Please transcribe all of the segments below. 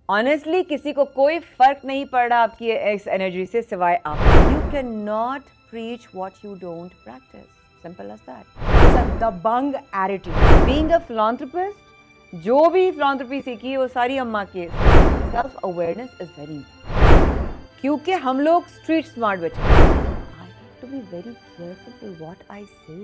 Honestly किसी को कोई फर्क नहीं पड़ रहा आपकी इस एनर्जी से सिवाय आप. You can not preach what you don't practice. Simple as that. It's a dabang attitude. Being a philanthropist, जो भी फिलैंथ्रोपी सीखी है वो सारी अम्मा की. Self awareness is very important, क्योंकि हम लोग स्ट्रीट स्मार्ट बच्चे. I have to be very careful with what I say,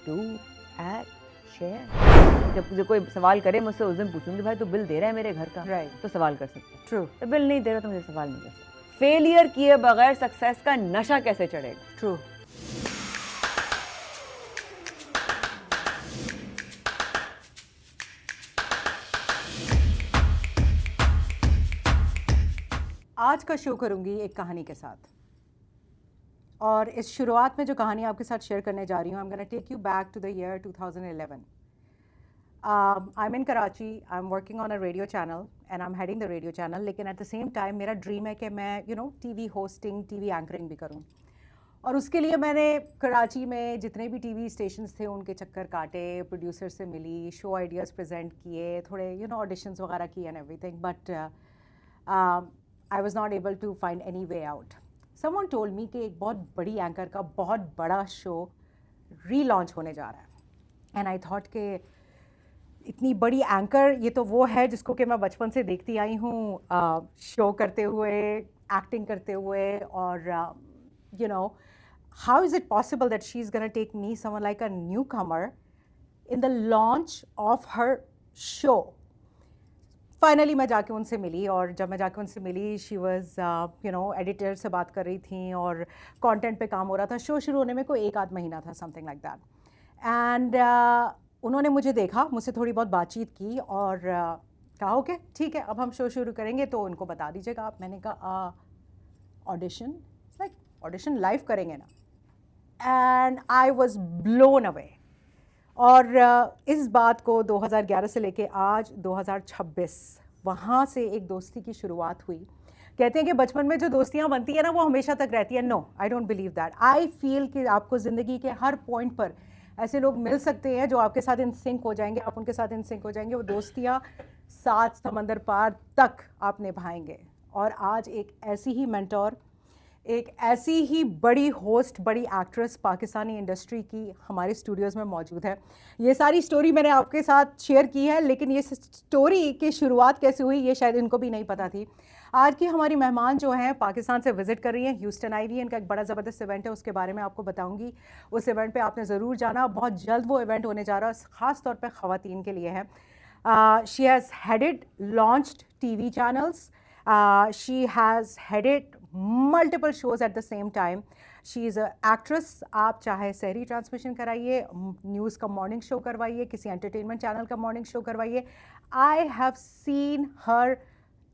do, act, share. जब मुझे कोई सवाल करे मुझसे, उस दिन पूछूंगी भाई तू बिल दे रहा है मेरे घर का, Right. तो सवाल कर सकते हैं. True. तो बिल नहीं दे रहा तो मुझे सवाल नहीं कर सकते. फेलियर किए बगैर सक्सेस का नशा कैसे चढ़ेगा? True. आज का शो करूंगी एक कहानी के साथ, और इस शुरुआत में जो कहानी आपके साथ शेयर करने जा रही हूँ, I am gonna take you back to the year 2011. I am in Karachi. I am working on a radio channel and I am heading the radio channel. लेकिन एट द सेम टाइम मेरा dream है कि मैं TV hosting, TV anchoring भी करूँ. और उसके लिए मैंने कराची में जितने भी टीवी स्टेशंस थे उनके चक्कर काटे, प्रोड्यूसर से मिली, शो आइडियाज़ प्रेजेंट किए, थोड़े ऑडिशंस वगैरह किए and everything. But I was not able to find any way out. Someone told me कि एक बहुत बड़ी एंकर का बहुत बड़ा शो रीलॉन्च होने जा रहा है. एंड आई थॉट कि इतनी बड़ी एंकर, ये तो वो है जिसको कि मैं बचपन से देखती आई हूँ शो करते हुए, एक्टिंग करते हुए. और how is it possible that she is gonna take me, someone like a newcomer, in the launch of her show. Finally मैं जाके उनसे मिली, और जब मैं जाके उनसे मिली, शी वाज एडिटर से बात कर रही थी और कंटेंट पे काम हो रहा था. शो शुरू होने में कोई एक आध महीना था, समथिंग लाइक दैट. एंड उन्होंने मुझे देखा, मुझसे थोड़ी बहुत बातचीत की और कहा ओके ठीक है, अब हम शो शुरू करेंगे तो उनको बता दीजिएगा आप. मैंने कहा ऑडिशन, लाइक ऑडिशन लाइव करेंगे ना? And I was blown away. और इस बात को 2011 से लेके आज 2026, वहाँ से एक दोस्ती की शुरुआत हुई. कहते हैं कि बचपन में जो दोस्तियाँ बनती है ना वो हमेशा तक रहती है. No, I don't believe that. I feel कि आपको ज़िंदगी के हर पॉइंट पर ऐसे लोग मिल सकते हैं जो आपके साथ इन सिंक हो जाएंगे, आप उनके साथ इन सिंक हो जाएंगे. वो दोस्तियाँ 7 समंदर पार तक आप निभाएंगे. और आज एक ऐसी ही मेंटोर, एक ऐसी ही बड़ी होस्ट, बड़ी एक्ट्रेस पाकिस्तानी इंडस्ट्री की हमारे स्टूडियोज़ में मौजूद है. ये सारी स्टोरी मैंने आपके साथ शेयर की है, लेकिन ये स्टोरी की शुरुआत कैसे हुई ये शायद इनको भी नहीं पता थी. आज की हमारी मेहमान जो हैं पाकिस्तान से विज़िट कर रही हैं, ह्यूस्टन आई हुई हैं. इनका एक बड़ा ज़बरदस्त इवेंट है, उसके बारे में आपको बताऊंगी. उस इवेंट पे आपने ज़रूर जाना, बहुत जल्द वो इवेंट होने जा रहा है, ख़ास तौर पे ख़वातीन के लिए है. She has headed, launched TV channels. She has headed multiple shows at the same time. She is an actress. आप चाहे शहरी ट्रांसमिशन कराइए, न्यूज़ का मॉर्निंग शो करवाइए, किसी एंटरटेनमेंट चैनल का मॉर्निंग शो करवाइए. आई have scene her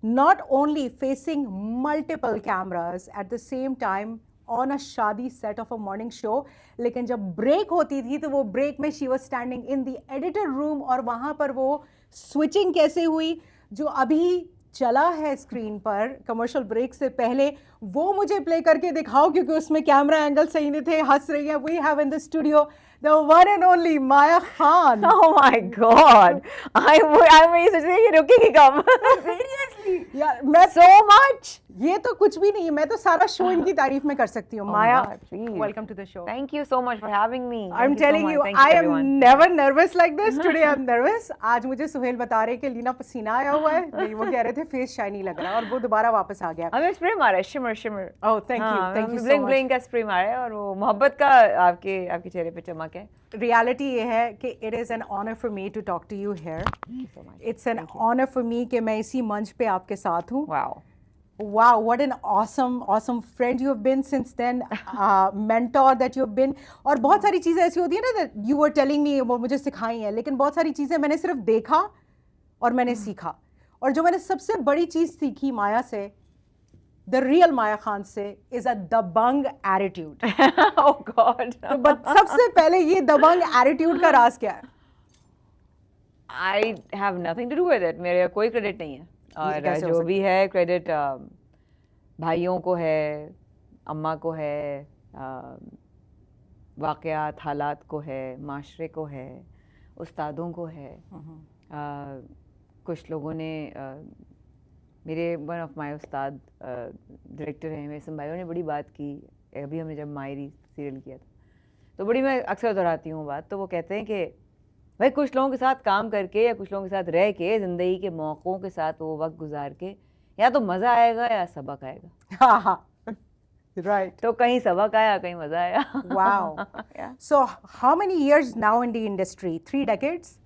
not only facing multiple cameras at the same time on a शादी set of a morning show, लेकिन जब ब्रेक होती थी तो वो ब्रेक में she was standing in the editor room. और वहाँ पर वो स्विचिंग कैसे हुई, जो अभी चला है स्क्रीन पर कमर्शियल ब्रेक से पहले, वो मुझे प्ले करके दिखाओ, क्योंकि उसमें कैमरा एंगल सही नहीं थे. हंस रही है. We have in the studio the one and only Maya Khan. Oh my God! I'm ये रुकेगी कब? Seriously, यार मैं So much. ये तो कुछ भी नहीं है, मैं तो सारा शो इनकी तारीफ में कर सकती हूँ. Maya, welcome to the show. Thank you so much for having me. I'm telling you, I am never nervous like this. Today I'm nervous. आज मुझे सुहेल बता रहे कि लीना पसीना आया हुआ है. नहीं, वो कह रहे थे फेस शाइनी लग रहा है, और वो दोबारा वापस आ गया. हमें स्प्रे मारा है, shimmer shimmer. Oh, thank you so bling much. Bling का स्प्रे मारा है, और वो मोहब्बत का आपके चेहरे पे चमक है. रियलिटी ये है कि it is an honour for me to talk to you here. It's an honour for me कि मैं इसी मंच पे आपके साथ हूँ. Wow, what an awesome friend you have been since then, mentor that you have been. और बहुत सारी चीज़ें ऐसी होती है ना that you were telling me, वो मुझे सिखाई हैं, लेकिन बहुत सारी चीज़ें मैंने सिर्फ देखा और मैंने सीखा. और जो मैंने सबसे बड़ी चीज़ सीखी माया से, the real Maya Khan से, is a Dabangg attitude. Oh God. तो सबसे पहले ये दबंग attitude का राज क्या है? I have nothing to do with it. मेरे कोई क्रेडिट नहीं है. और जो भी है क्रेडिट भाइयों को है, अम्मा को है, वाक़यात हालात को है, माशरे को है, उस्तादों को है. कुछ लोगों ने मेरे one of my Ustad director हैं मेसन भाई, उन्होंने बड़ी बात की अभी हमने जब मायरी सीरियल किया था, तो बड़ी मैं अक्सर दोहराती हूँ बात, तो वो कहते हैं कि भाई कुछ लोगों के साथ काम करके या कुछ लोगों के साथ रह के ज़िंदगी के मौक़ों के साथ वो वक्त गुजार के या तो मज़ा आएगा या सबक आएगा। Right. तो कहीं सबक आया, कहीं मज़ा आया। Wow. Yeah. So how many years now in the industry? 3 decades?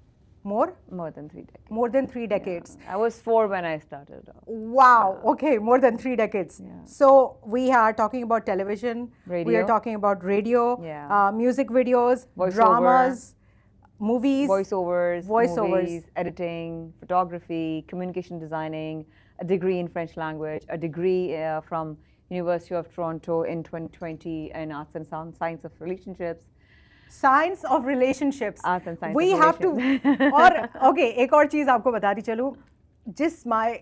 More? More than 3 decades. More than 3 decades. I was 4 when I started off. Wow. Okay, more than 3 decades. Yeah. So we are talking about television. We Radio. are talking about radio. Yeah. Music videos, Voiceover. dramas, movies. Voiceovers, Voiceovers. movies, editing, photography, communication designing, a degree in French language, a degree from University of Toronto in 2020 in Arts and Science of Relationships. Science of relationships. Arts and Science We of have to. Relations. और okay, एक और चीज आपको बताती चलूं, जिस my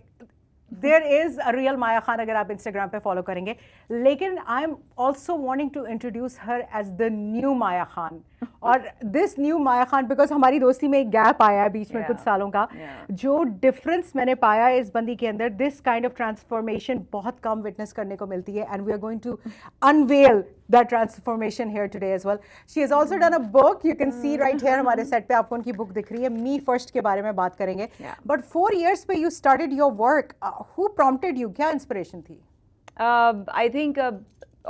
there is a real Maya Khan अगर आप इंस्टाग्राम पे फॉलो करेंगे, लेकिन I am also wanting to introduce her as the new Maya Khan. और this new Maya Khan, because हमारी दोस्ती में एक गैप आया है बीच में Yeah. कुछ सालों का, Yeah. जो डिफरेंस मैंने पाया इस बंदी के अंदर, दिस काइंड ऑफ ट्रांसफॉर्मेशन बहुत कम विटनेस करने को मिलती है, and we are going to unveil that transformation here today as well. She has also done a book, you can see right here, हमारे सेट पे आपको उनकी बुक दिख रही है. मी फर्स्ट के बारे में बात करेंगे. Yeah. बट 4 years पे you started your work. Who prompted you? क्या इंस्पिरेशन थी? I think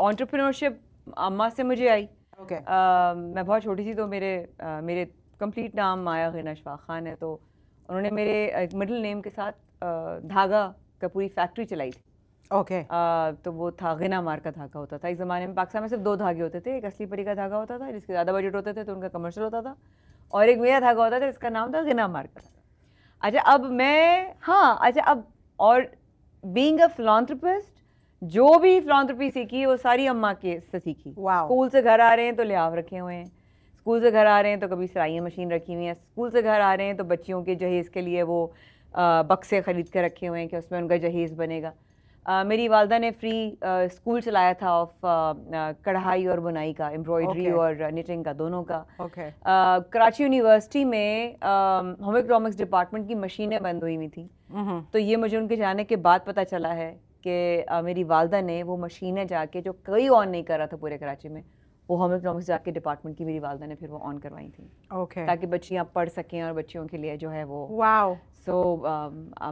entrepreneurship अम्मा से मुझे आई. ओके. मैं बहुत छोटी थी तो मेरे कंप्लीट नाम माया गिना अशफाक खान है, तो उन्होंने मेरे मिडिल नेम के साथ धागा का पूरी फैक्ट्री चलाई थी. ओके. तो वो था गिना मार का धागा होता था. इस ज़माने में पाकिस्तान में सिर्फ 2 धागे होते थे. एक असली परी का धागा होता था जिसके ज़्यादा बजट होते थे तो उनका कमर्शियल होता था, और एक मेरा धागा होता था जिसका नाम था गिना मार का. अच्छा अब और बीइंग अ फिलॉन्थ्रोपिस्ट, जो भी फिलॉन्थ्रोपी सीखी वो सारी अम्मा के से सीखी. Wow. स्कूल से घर आ रहे हैं तो लिहाफ रखे हुए हैं, स्कूल से घर आ रहे हैं तो कभी सिलाई मशीन रखी हुई है, स्कूल से घर आ रहे हैं तो बच्चियों के जहेज़ के लिए वो बक्से ख़रीद कर रखे हुए हैं कि उसमें उनका जहेज़ बनेगा. मेरी वालदा ने फ्री स्कूल चलाया था ऑफ कढ़ाई और बुनाई का, एम्ब्रॉयडरी Okay. और निटिंग का, दोनों का. ओके. कराची यूनिवर्सिटी में होम इकोनॉमिक्स डिपार्टमेंट की मशीनें बंद हुई हुई थी, तो ये मुझे उनके जाने के बाद पता चला है कि मेरी वालदा ने वो मशीनें जाके, जो कोई ऑन नहीं कर रहा था पूरे कराची में, वो होम इकोनॉमिक्स जाके डिपार्टमेंट की मेरी वालदा ने फिर वो ऑन करवाई थी, ओके. ताकि बच्चियाँ पढ़ सकें और बच्चियों के लिए जो है वो. वाओ. सो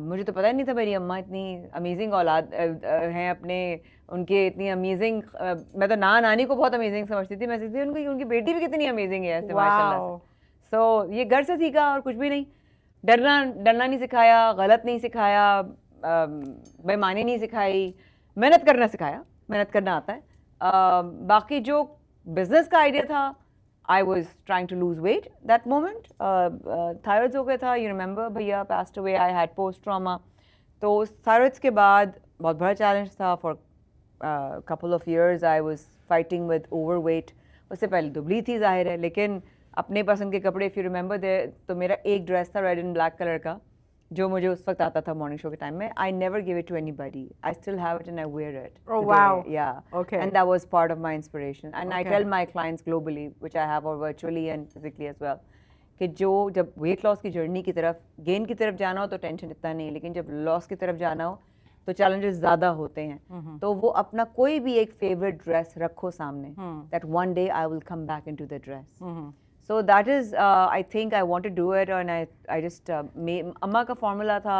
मुझे तो पता ही नहीं था मेरी अम्मा इतनी अमेजिंग औलाद हैं अपने, उनके इतनी अमेजिंग. मैं तो नानी को बहुत अमेजिंग समझती थी, मैं सोचती थी उनकी बेटी भी कितनी अमेजिंग है ऐसे माशाल्लाह वाओ. से. सो ये घर से सीखा और कुछ भी नहीं. डरना नहीं सिखाया, गलत नहीं सिखाया, बेईमानी नहीं सिखाई, मेहनत करना सिखाया. मेहनत करना आता है. बाकी जो बिजनेस का आइडिया था, I was trying to lose weight that moment. Thyroids हो गया था, you remember भैया passed away, I had post trauma. तो thyroids के बाद बहुत बड़ा challenge था. For couple of years I was fighting with overweight. उससे पहले दुबली थी जाहिर है, लेकिन अपने पसंद के कपड़े, if you remember there, तो मेरा एक ड्रेस था रेड एंड ब्लैक कलर का, जो मुझे उस वक्त आता था मॉर्निंग शो के टाइम में. I never give it to anybody. I still have it and I wear it. Oh, today. wow. Yeah. Okay. And that was part of my inspiration. And I Okay. tell my clients globally, which I have or virtually and physically as well, कि जो जब weight loss की journey की तरफ, gain की तरफ जाना हो तो टेंशन इतना नहीं, लेकिन जब लॉस की तरफ जाना हो तो चैलेंजेस ज़्यादा होते हैं. तो वो अपना कोई भी एक फेवरेट ड्रेस रखो सामने, that one day I will come back into the dress. So that is, I think I want to do it, and I just अम्मा का फॉर्मूला था,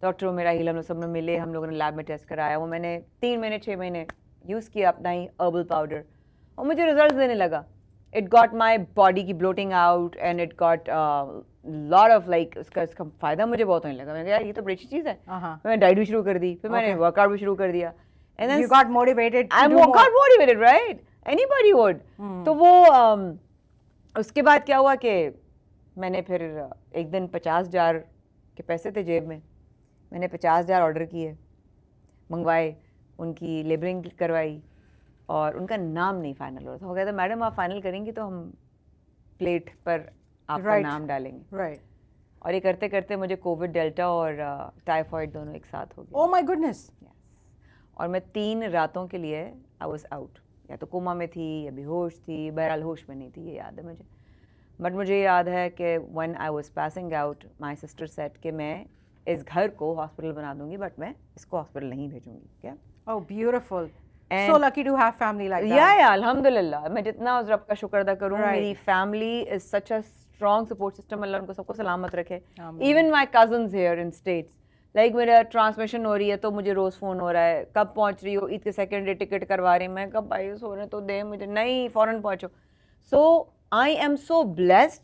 डॉक्टर मेरा हील, हम लोग सब में मिले, हम लोगों ने लैब में टेस्ट कराया, वो मैंने 3 महीने 6 महीने यूज़ किया अपना ही हर्बल पाउडर, और मुझे रिजल्ट देने लगा. इट गॉट माई बॉडी की bloating out, and it got lot of like, इसका फ़ायदा मुझे बहुत होने लगा. मैंने कहा यार ये तो बड़ी अच्छी चीज़ है. मैंने डाइट भी शुरू कर दी, फिर मैंने वर्कआउट भी शुरू कर दिया. And then You got motivated to I do more. got motivated, right? Anybody would. तो वो उसके बाद क्या हुआ कि मैंने फिर एक दिन 50,000 के पैसे थे जेब में, मैंने 50,000 ऑर्डर किए, मंगवाए, उनकी लेबलिंग करवाई, और उनका नाम नहीं फाइनल हो रहा था. हो गया था मैडम आप फाइनल करेंगी तो हम प्लेट पर आपका Right. नाम डालेंगे. Right. और ये करते करते मुझे कोविड, डेल्टा और टाइफॉइड दोनों एक साथ हो गए. Oh my goodness. और मैं 3 रातों के लिए आई वॉज आउट, या तो कोमा में थी या बेहोश थी, बहरहाल होश में नहीं थी, ये याद है मुझे. बट मुझे याद है कि when I was passing out, my sister said कि मैं इस घर को हॉस्पिटल बना दूंगी, बट मैं इसको हॉस्पिटल नहीं भेजूंगी. क्या? Oh, beautiful. And- So lucky to have family like that. या अल्हम्दुलिल्लाह. मैं जितना उस रब का शुक्र अदा करूँ, Right. मेरी family is such a strong support system. अल्लाह उनको सबको सलामत रखे. Amen. Even my cousins here in States, like मेरा ट्रांसमिशन हो रही है तो मुझे रोज फोन हो रहा है, कब पहुंच रही हो, ईद के सेकंड डे टिकट करवा रही, मैं कब भाई सो रहे तो दे मुझे, नहीं फौरन पहुंचो. सो आई एम सो ब्लेस्ड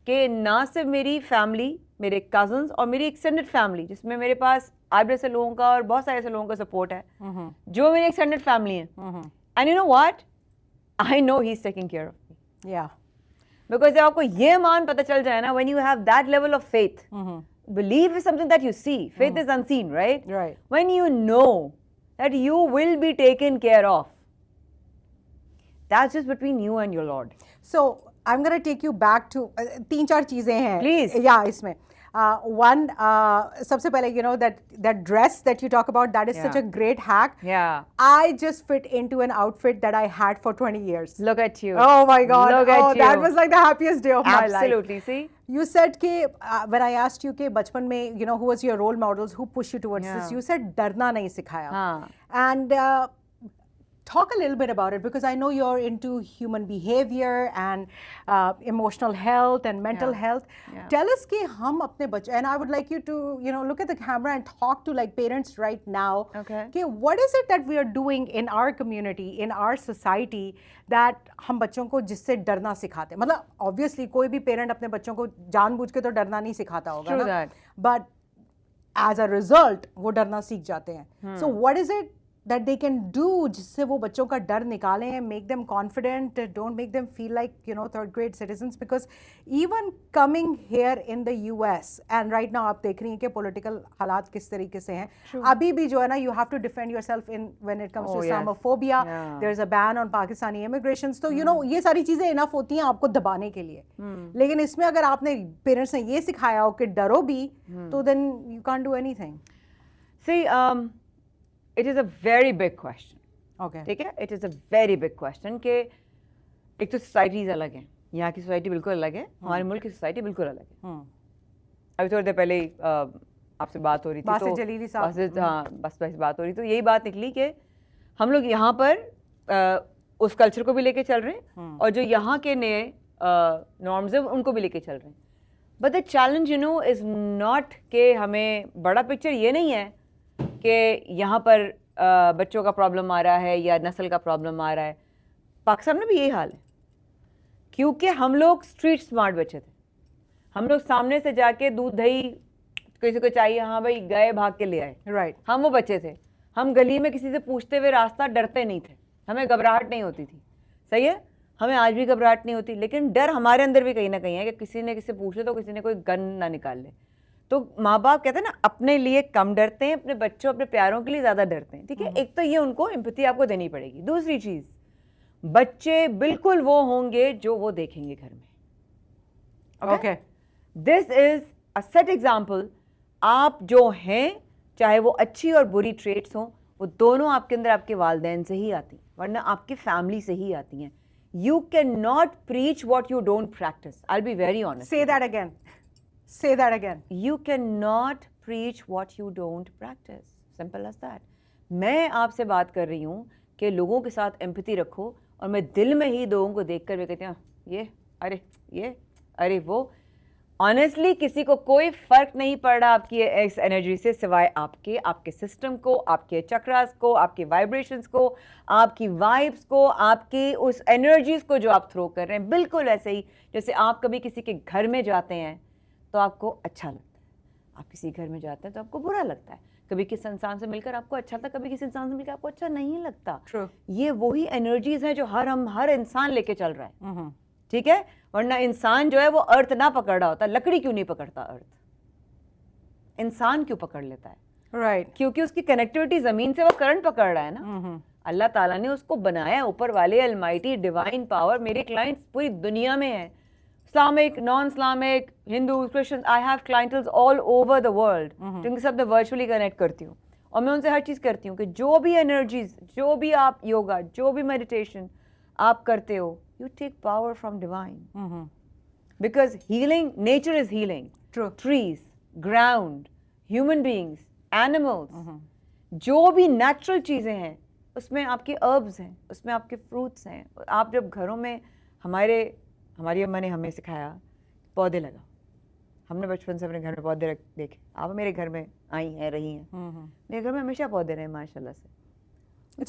कि ना सिर्फ मेरी फैमिली, मेरे कजन्स और मेरी एक्सटेंडेड फैमिली, जिसमें मेरे पास आबरे से लोगों का और बहुत सारे ऐसे लोगों का सपोर्ट है जो मेरी एक्सटेंडेड फैमिली है. And you know what, I know he is taking care of me. Yeah. Because जब आपको ये मान पता चल जाए ना, when you have that level of faith, belief is something that you see, faith is unseen, right? Right. When you know that you will be taken care of, that's just between you and your Lord. So I'm gonna take you back to तीन चार चीजें हैं. Please. Yeah, इसमें. One, सबसे पहले, you know, that dress that you talk about, that is such Yeah. a great hack. Yeah. I just fit into an outfit that I had for 20 years. Look at you. Oh my God! Look at you. That was like the happiest day of my life. Absolutely. See? You said कि when I asked you कि बचपन में, you know, who was your role models, who pushed you towards Yeah. this, you said डरना नहीं सिखाया. हाँ. And talk a little bit about it, because I know you're into human behavior and emotional health and mental Yeah. health. Yeah. Tell us कि हम अपने बच्चे, and I would like you to, you know, look at the camera and talk to like parents right now. Okay. कि what is it that we are doing in our community, in our society, that हम बच्चों को जिससे डरना सिखाते हैं. मतलब obviously कोई भी parent अपने बच्चों को जानबूझ के तो डरना नहीं सिखाता होगा True ना. that. But as a result वो डरना सीख जाते हैं. So what is it that they can do जिससे वो बच्चों का डर निकालें, make them confident, don't make them feel like, you know, third grade citizens? Because even coming here in the US, and right now आप देख रही हैं कि political हालात किस तरीके से हैं. अभी भी जो है ना, you have to defend yourself in when it comes to yes. Islamophobia. Yeah. There's a ban on Pakistani immigrations. तो you know ये सारी चीज़ें enough होती हैं आपको दबाने के लिए. लेकिन इसमें अगर आपने पेरेंट्स ने ये सिखाया हो कि डरो भी, तो then you can't do anything. See, it is a very big question. Okay. ठीक है? It is a very big question कि एक तो सोसाइटीज अलग हैं. यहाँ की सोसाइटी बिल्कुल अलग है, हमारे मुल्क की सोसाइटी बिल्कुल अलग है. अभी थोड़ी देर पहले ही आपसे बात हो रही थी, बासित जलीली साहब. हाँ, बस बात हो रही, तो यही बात निकली कि हम लोग यहाँ पर उस कल्चर को भी लेके चल रहे हैं और जो यहाँ के नए नॉर्म्स हैं उनको भी लेके चल रहे हैं. But the challenge, you know, is not कि हमें बड़ा पिक्चर ये नहीं है कि यहाँ पर बच्चों का प्रॉब्लम आ रहा है या नस्ल का प्रॉब्लम आ रहा है. पाकिस्तान में भी यही हाल है, क्योंकि हम लोग स्ट्रीट स्मार्ट बच्चे थे. हम लोग सामने से जाके दूध दही किसी को चाहिए, हाँ भाई गए भाग के ले आए. Right. हम वो बच्चे थे. हम गली में किसी से पूछते हुए रास्ता डरते नहीं थे, हमें घबराहट नहीं होती थी. सही है, हमें आज भी घबराहट नहीं होती, लेकिन डर हमारे अंदर भी कहीं ना कहीं है कि किसी ने किसी से पूछ ले तो किसी ने कोई गन ना निकाल ले. तो माँ बाप कहते हैं ना, अपने लिए कम डरते हैं, अपने बच्चों अपने प्यारों के लिए ज़्यादा डरते हैं. ठीक है, एक तो ये उनको एम्पैथी आपको देनी पड़ेगी. दूसरी चीज़, बच्चे बिल्कुल वो होंगे जो वो देखेंगे घर में. Okay. This is a set example. आप जो हैं, चाहे वो अच्छी और बुरी ट्रेट्स हों, वो दोनों आपके अंदर आपके वालिदैन से ही आती हैं, वरना आपकी फैमिली से ही आती हैं. You can not preach what you don't practice. I will be very honest. Say that again. Say that again. You cannot preach what you don't practice. Simple as that. मैं आपसे बात कर रही हूँ कि लोगों के साथ एम्पैथी रखो, और मैं दिल में ही लोगों को देखकर वे कहते हैं ये अरे वो. ऑनेस्टली किसी को कोई फर्क नहीं पड़ रहा आपकी इस एनर्जी से, सिवाय आपके सिस्टम को, आपके चक्रास को, आपके वाइब्रेशंस को, आपकी वाइब्स को, आपकी उस एनर्जीज को जो आप थ्रो कर रहे हैं. बिल्कुल ऐसे ही जैसे आप कभी किसी के घर में जाते हैं तो आपको अच्छा लगता है, आप किसी घर में जाते हैं तो आपको बुरा लगता है. कभी किसी इंसान से मिलकर आपको अच्छा लगता है, कभी किसी इंसान से मिलकर आपको अच्छा नहीं लगता. True. ये वही एनर्जीज हैं जो हर इंसान लेके चल रहा है. ठीक है, वरना इंसान जो है वो अर्थ ना पकड़ रहा होता. लकड़ी क्यों नहीं पकड़ता अर्थ, इंसान क्यों पकड़ लेता है? Right. क्योंकि उसकी कनेक्टिविटी जमीन से वो करंट पकड़ रहा है ना. अल्लाह ताला ने उसको बनाया, ऊपर वाले अलमाइटी डिवाइन पावर. मेरे क्लाइंट्स पूरी दुनिया में है, Islamic, non-Islamic, Hindus, Christians. I have clientele all over the world. जिनके साथ मैं वर्चुअली कनेक्ट करती हूँ और मैं उनसे हर चीज़ करती हूँ कि जो भी एनर्जीज, जो भी आप योगा, जो भी मेडिटेशन आप करते हो, you take power from divine. Because healing, nature is healing. True. Trees, ground, human beings, animals, जो भी नेचुरल चीज़ें हैं उसमें आपके हर्ब्स हैं, उसमें आपके फ्रूट्स हैं. आप जब घरों में हमारी अम्मा ने हमें सिखाया पौधे लगाओ. हमने बचपन से अपने घर में पौधे देखे. आप मेरे घर में आई हैं, रही हैं. मेरे घर में हमेशा पौधे रहे माशाल्लाह से.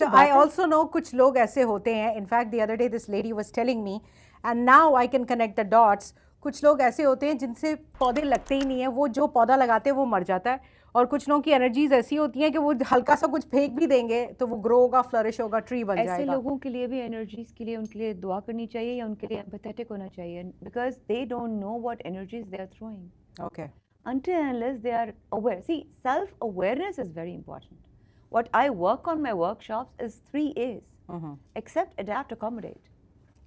So I also know कुछ लोग ऐसे होते हैं. In fact, the other day this lady was telling me, and now I can connect the dots. कुछ लोग ऐसे होते हैं जिनसे पौधे लगते ही नहीं है. वो जो पौधा लगाते हैं वो मर जाता है. और कुछ लोगों की एनर्जीज ऐसी होती हैं कि वो हल्का सा कुछ फेंक भी देंगे तो वो ग्रो होगा, फ्लरिश होगा, ट्री बन जाएगा. ऐसे लोगों के लिए भी एनर्जीज के लिए उनके लिए दुआ करनी चाहिए या उनके लिए एम्पैथेटिक होना चाहिए, because they don't know what energies they are throwing. Okay. Until and unless they are aware. See, self-awareness is very important. What I work on my workshops is 3 A's. Accept, adapt, accommodate.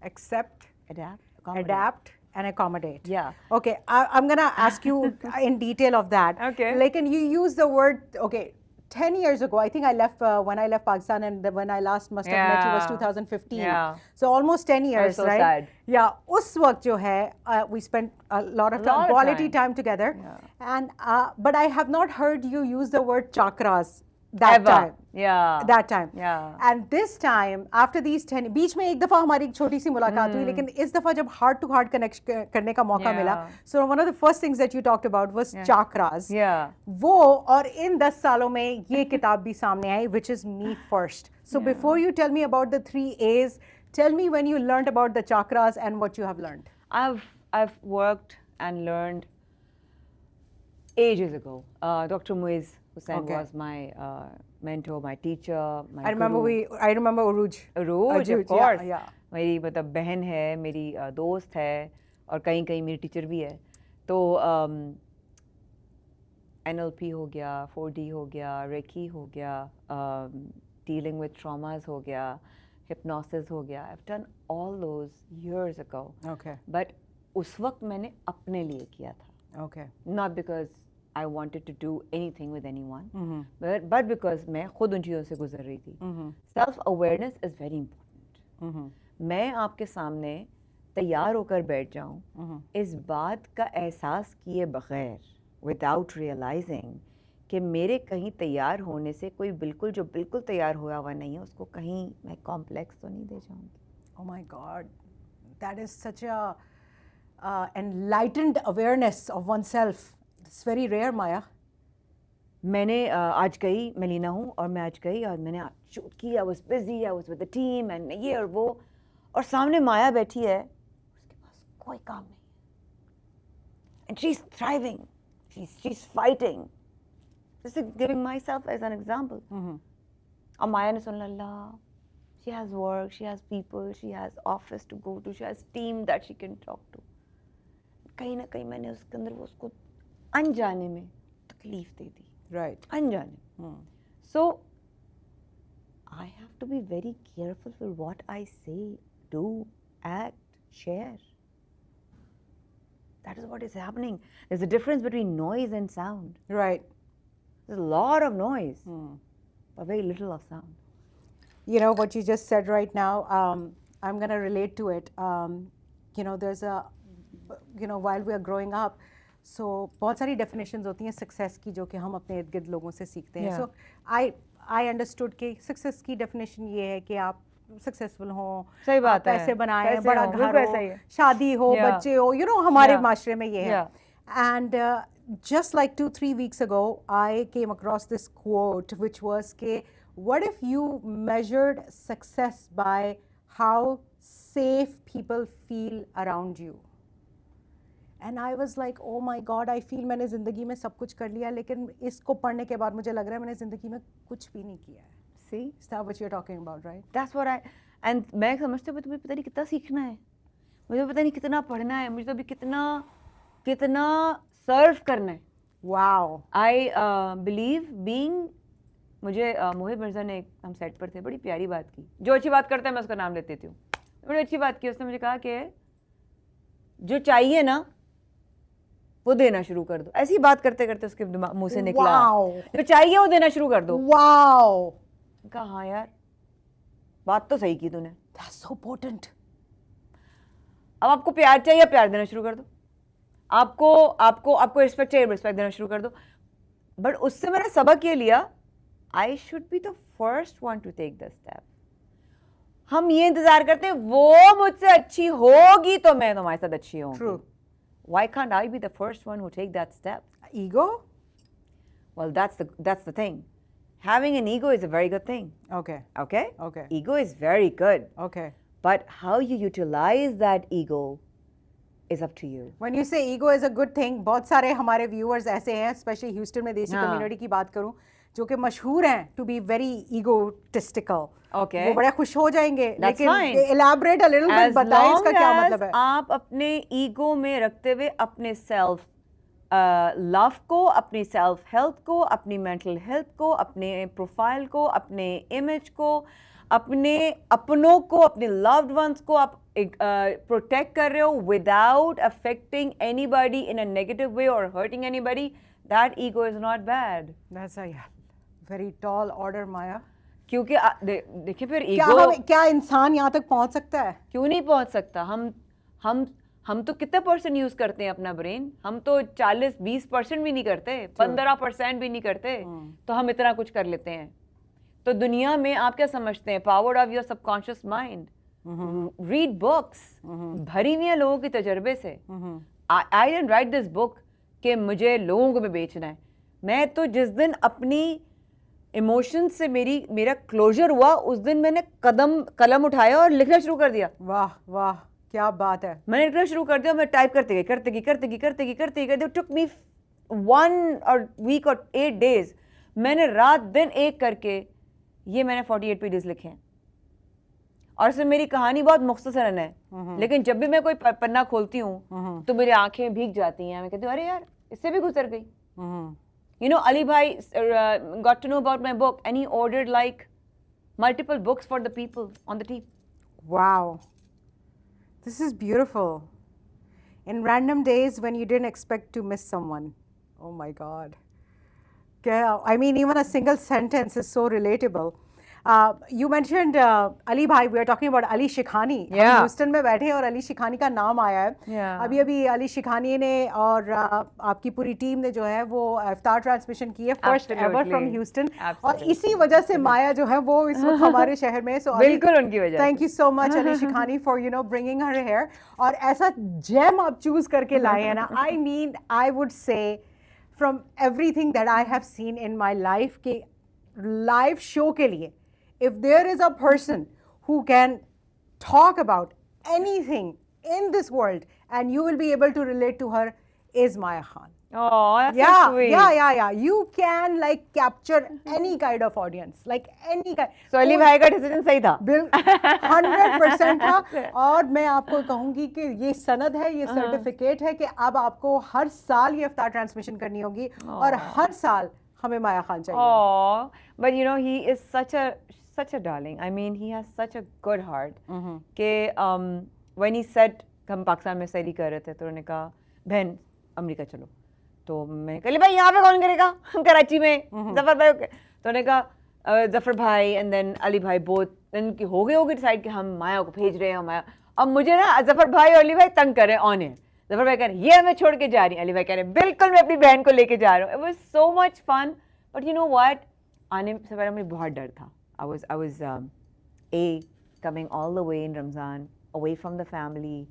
Accept, Adapt, adapt, and accommodate. Yeah. Okay, I'm gonna ask you in detail of that. Okay. Like, and you use the word. Okay, 10 years ago, I think I left when I left Pakistan, and when I last must have met you was 2015. Yeah. So almost 10 years, so right? sad. Yeah. उस वक्त जो है, we spent a lot of time, quality time together. Yeah. And but I have not heard you use the word chakras that Ever. time. Yeah. That time. Yeah. And this time, after these 10, बीच में एक दफ़ा हमारी एक छोटी सी मुलाकात हुई, लेकिन इस दफ़ा जब heart to heart connect करने का मौका मिला, so one of the first things that you talked about was chakras. Yeah. वो और इन 10 सालों में ये किताब भी सामने आई, which is Me First. So before you tell me about the 3 A's, tell me when you learned about the chakras and what you have learned. I've worked and learned ages ago. Dr. Muiz Hussain was my mentor, my teacher, my I remember Uruj. Uruj, of yeah, course. yeah. मेरी मतलब बहन है, मेरी दोस्त है और कहीं कहीं मेरी टीचर भी है. तो NLP हो गया, 4D हो गया, Reiki हो गया, dealing with traumas हो गया, hypnosis हो गया. I've done all those years ago. Okay. But उस वक्त मैंने अपने लिए किया था. Okay. Not because I wanted to do anything with anyone, but because मैं खुद उन चीज़ों से गुजर रही थी. Self awareness is very important. मैं आपके सामने तैयार होकर बैठ जाऊं इस बात का एहसास किए बगैर, without realizing कि मेरे कहीं तैयार होने से कोई जो बिल्कुल तैयार हुआ हुआ नहीं है उसको कहीं मैं कॉम्प्लेक्स तो नहीं दे जाऊंगी. Oh my God, that is such a enlightened awareness of oneself. It's very rare, Maya. मैंने आज गई, मैं लीना हूँ और मैं आज गई और मैंने शूट किया. I was busy, I was with the team and ये और वो, और सामने माया बैठी है, उसके पास कोई काम नहीं है. And she's thriving, she's fighting. Just giving myself as an example. और माया ने सुन अल्लाह, she has work, she has people, she has office to go to, she has team that she can talk to. कहीं ना कहीं मैंने उसके अंदर वो उसको अनजाने में तकलीफ दे दी. Right. अनजाने. So I have to be very careful for what I say, do, act, share. That is what is happening. There's a difference between noise and sound. Right. There's a lot of noise, but very little of sound. You know what you just said right now, I'm going to relate to it. There's while we are growing up, so बहुत सारी definitions होती हैं success की जो कि हम अपने इर्द गिर्द लोगों से सीखते हैं. So I understood कि success की definition ये है कि आप successful हो, सही बात है, पैसे बनाएं, बड़ा घर हो, है. शादी हो, बच्चे हो, हमारे माशरे में ये है. And just like 2-3 weeks ago, I came across this quote which was कि what if you measured success by how safe people feel around you? And I was like, oh my God, I feel मैंने ज़िंदगी में सब कुछ कर लिया, लेकिन इसको पढ़ने के बाद मुझे लग रहा है मैंने ज़िंदगी में कुछ भी नहीं किया है. See? Is that what you're talking about, right? That's what and मैं समझती हूँ तुम्हें पता नहीं कितना सीखना है, मुझे पता नहीं कितना पढ़ना है, मुझे तो अभी कितना सर्व करना है. Wow. I believe being, मुझे मोहित मिर्जा ने हम सेट पर थे, बड़ी प्यारी बात की. जो अच्छी बात करता है मैं उसका नाम लेती हूँ. बड़ी अच्छी बात की. उसने मुझे कहा कि जो चाहिए ना वो देना शुरू कर दो. ऐसी बात करते करते उसके मुंह से निकला, जो चाहिए वो देना शुरू कर दो. Wow. कहा हाँ यार, बात तो सही की तूने. That's so potent. अब आपको प्यार चाहिए, प्यार देना शुरू कर दो. आपको रिस्पेक्ट चाहिए, रिस्पेक्ट देना शुरू कर दो. बट उससे मैंने सबक ये लिया, I should be the first one to take the step. हम ये इंतजार करते हैं वो मुझसे अच्छी होगी तो मैं तुम्हारे साथ अच्छी होंगी. True. Why can't I be the first one who take that step? Ego? Well, that's the thing. Having an ego is a very good thing. Okay. Okay? Okay. Ego is very good. Okay. But how you utilize that ego is up to you. When you say ego is a good thing, बहुत सारे हमारे viewers ऐसे हैं, especially Houston में देसी हाँ. community की बात करूं, जो कि मशहूर हैं to be very egotistical. Okay. वो बड़े खुश हो जाएंगे. That's लेकिन fine. elaborate a little bit, As बताएं long इसका क्या as मतलब है? आप अपने ईगो में रखते हुए अपने सेल्फ लव को, अपनी सेल्फ हेल्थ को, अपनी मेंटल हेल्थ को, अपने प्रोफाइल को, अपने इमेज को, अपने अपनों को, अपने लव्ड वंस को आप प्रोटेक्ट कर रहे हो without affecting anybody in a negative way और hurting anybody, that ego is not bad. That's a very tall order, Maya. क्योंकि देखिए फिर क्या इंसान यहाँ तक पहुँच सकता है? क्यों नहीं पहुंच सकता? हम तो कितने परसेंट यूज करते हैं अपना ब्रेन? हम तो 40-20% भी नहीं करते, 15% भी नहीं करते, तो हम इतना कुछ कर लेते हैं. तो दुनिया में आप क्या समझते हैं? Power of your subconscious mind. Read books, भरी हुई है लोगों के तजर्बे से. I didn't right this book कि मुझे लोगों को भी बेचना है. मैं तो जिस दिन अपनी इमोशन से मेरा क्लोजर हुआ, उस दिन मैंने कलम उठाया और लिखना शुरू कर दिया. वाह वाह, क्या बात है. मैंने लिखना शुरू कर दिया. मैं टाइप करते गई. टुक मी 1 week or 8 days. मैंने रात दिन एक करके ये मैंने 48 पेजेस लिखे हैं. और इसमें मेरी कहानी बहुत मुख्तसरन है, लेकिन जब भी मैं कोई पन्ना खोलती हूँ तो मेरी आंखें भीग जाती हैं. मैं कहती हूँ अरे यार इससे भी गुजर गई. You know, Ali Bhai got to know about my book and he ordered like multiple books for the people on the team. Wow. This is beautiful. In random days when you didn't expect to miss someone. Oh my God. Yeah, I mean, even a single sentence is so relatable. You mentioned Ali Bhai. We are talking about Ali Shikhani. Yeah. हम Houston में बैठे हैं और अली शिखानी का नाम आया है. Yeah. अभी अली शिखानी ने और आपकी पूरी टीम ने जो है वो इफ्तार ट्रांसमिशन की है, फर्स्ट एवर फ्रॉम ह्यूस्टन. और इसी वजह से माया जो है वो इस वक्त हमारे शहर में. सो बिल्कुल उनकी वजह. Thank you so much Ali Shikhani for bringing her here. और ऐसा जेम आप चूज करके लाए हैं ना. I mean I would say from everything that I have seen in my life के लाइव शो के लिए, if there is a person who can talk about anything in this world and you will be able to relate to her, is Maya Khan. Oh, that's Yeah, so sweet. yeah. You can like capture any kind of audience, like any kind. So Ali भाई का decision सही था. 100% था. और मैं आपको कहूंगी कि ये सनद है, ये सर्टिफिकेट है कि अब आपको हर साल ये इफ्तार ट्रांसमिशन करनी होगी और हर साल हमें माया खान चाहिए. Oh, but you know he is such a darling. I mean he has such a good heart. कि when he said हम पाकिस्तान में सैरी कर रहे थे तो उन्होंने कहा बहन अमेरिका चलो. तो मैंने कहा भाई यहाँ पे कौन करेगा? कराची में जफर भाई. तो उन्होंने कहा जफर भाई एंड देन अली भाई बोथ इनकी हो गई डिसाइड कि हम माया को भेज रहे हैं. माया अब मुझे ना जफर भाई और अली भाई तंग कर रहे हैं ऑन है. जफर भाई कह रहे हैं ये मैं छोड़ के जा रही हूँ. अली भाई कह रहे हैं बिल्कुल मैं अपनी बहन को लेके जा रहा हूँ. It was so much fun. But you know what, आने से पहले मुझे बहुत डर था. I was coming all the way in Ramzan, away from the family.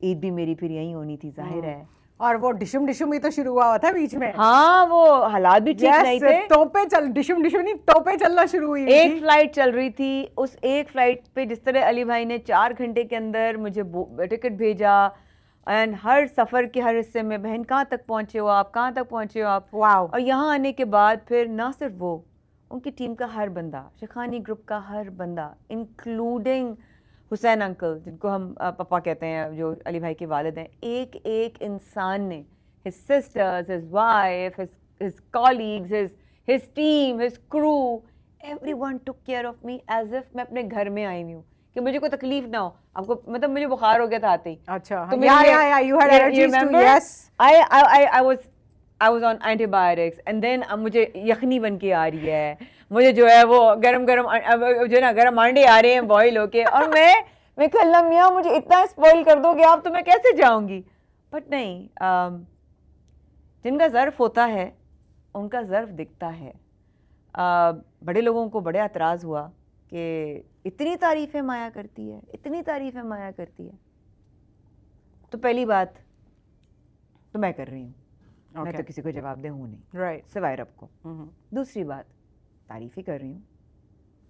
Eid भी मेरी फिर यहीं होनी थी, जाहिर है. और वो डिशुम भी तो शुरू हुआ था बीच में. हाँ, वो हालात भी ठीक नहीं थे. डिशुम नहीं, तोपे चलना शुरू हुई. एक फ्लाइट चल रही थी. उस एक फ्लाइट पे जिस तरह अली भाई ने 4 घंटे के अंदर मुझे टिकट भेजा एंड हर सफ़र के हर हिस्से में बहन कहाँ तक पहुँचे हो आप, कहाँ तक पहुँचे हो आप. वाओ. और यहाँ आने के बाद फिर ना सिर्फ वो, उनकी टीम का हर बंदा, शिखानी ग्रुप का हर बंदा, इंक्लूडिंग हुसैन अंकल जिनको हम पापा कहते हैं, जो अली भाई के वालिद हैं, एक इंसान ने, his sisters, his wife, his colleagues, his team, his crew, everyone took care of me as if मैं अपने घर में आई हुई हूँ, कि मुझे कोई तकलीफ ना हो. आपको मतलब मुझे बुखार हो गया था आते ही. अच्छा. तो you had allergies too. Yes. I was on antibiotics and then अब मुझे यखनी बन के आ रही है, मुझे जो है वो गरम जो ना गरम अंडे आ रहे हैं बॉईल होके, और मैं कल्ला मियाँ मुझे इतना स्पॉइल कर दोगे आप तो मैं कैसे जाऊंगी. बट नहीं, जिनका ज़र्फ होता है उनका ज़र्फ दिखता है। बड़े लोगों को बड़े एतराज़ हुआ कि इतनी तारीफ़ें माया करती है, इतनी तारीफ़ें माया करती है। तो पहली बात तो मैं कर रही हूँ, मैं तो किसी को जवाबदेह हूँ नहीं, राइट, सिवाय रब को। दूसरी बात, तारीफ़ ही कर रही हूँ,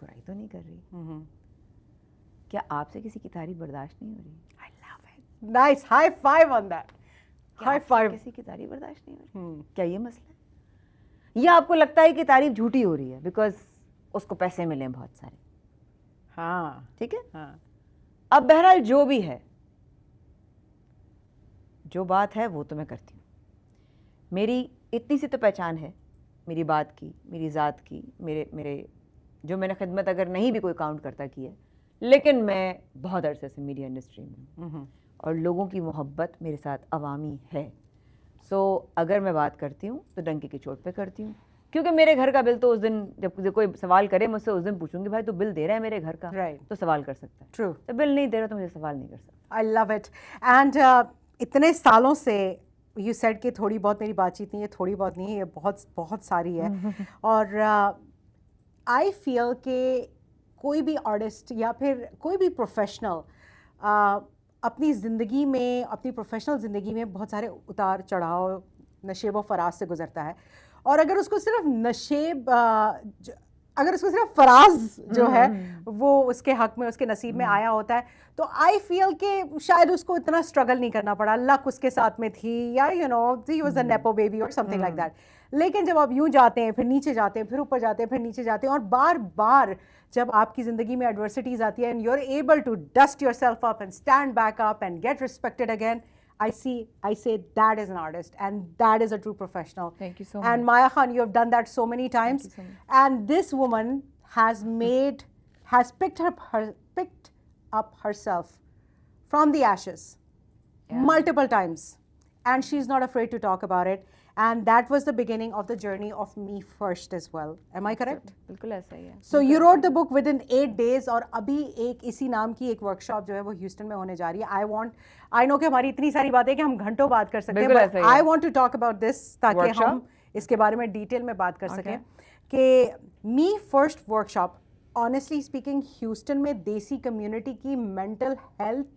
बुराई तो नहीं कर रही। क्या आपसे किसी की तारीफ बर्दाश्त नहीं हो रही? I love it. Nice, high five on that. क्या High आपसे five. किसी की तारीफ बर्दाश्त नहीं हो रही? क्या ये मसला है? या आपको लगता है कि तारीफ झूठी हो रही है बिकॉज उसको पैसे मिले हैं बहुत सारे? हाँ, ठीक है। हाँ. अब बहरहाल जो भी है, जो बात है वो तो मैं करती हूँ। मेरी इतनी सी तो पहचान है मेरी बात की, मेरी ज़ात की, मेरे जो मैंने खिदमत अगर नहीं भी कोई काउंट करता की है, लेकिन मैं बहुत अरसे से मीडिया इंडस्ट्री में हूँ और लोगों की मोहब्बत मेरे साथ अवामी है। सो अगर मैं बात करती हूँ तो डंके की चोट पे करती हूँ, क्योंकि मेरे घर का बिल तो उस दिन जब कोई सवाल करे मुझसे, उस दिन पूछूंगी भाई तो बिल दे रहा है मेरे घर का, Right. तो सवाल कर सकता है। True. तो बिल नहीं दे रहा तो मुझे सवाल नहीं कर सकता। I love it. And इतने सालों से you said कि थोड़ी बहुत मेरी बातचीत नहीं है, थोड़ी बहुत नहीं है, ये बहुत बहुत सारी है। और I feel कि कोई भी आर्टिस्ट या फिर कोई भी प्रोफेशनल अपनी ज़िंदगी में, अपनी प्रोफेशनल ज़िंदगी में बहुत सारे उतार चढ़ाव, नशेब व फराज से गुजरता है। और अगर उसको सिर्फ अगर उसको सिर्फ फराज जो है वो उसके हक में, उसके नसीब में आया होता है, तो आई फील कि शायद उसको इतना स्ट्रगल नहीं करना पड़ा, लक उसके साथ में थी, या you know he was a nepo baby और समथिंग लाइक दैट। लेकिन जब आप यूं जाते हैं, फिर नीचे जाते हैं, फिर ऊपर जाते हैं, फिर नीचे जाते हैं, और बार बार जब आपकी ज़िंदगी में एडवर्सिटीज़ आती है and you are able to dust yourself up and stand back up and get respected again, I say that is an artist, and that is a true professional. Thank you so And much. Maya Khan, you have done that so many times. Thank you so much. And this woman has picked up herself from the ashes multiple times, and she's not afraid to talk about it. And that was the beginning of the journey of Me First as well. Am I correct? बिल्कुल ऐसा ही है। So you wrote the book within 8 days, और अभी एक इसी नाम की एक वर्कशॉप जो है वो ह्यूस्टन में होने जा रही है। I know कि हमारी इतनी सारी बातें कि हम घंटों बात कर सकते हैं, बिल्कुल but ऐसा ही है। I want to talk about this ताकि Workshop? हम इसके बारे में डिटेल में बात कर सकें कि Me First workshop, honestly speaking, Houston में देसी कम्युनिटी की mental health,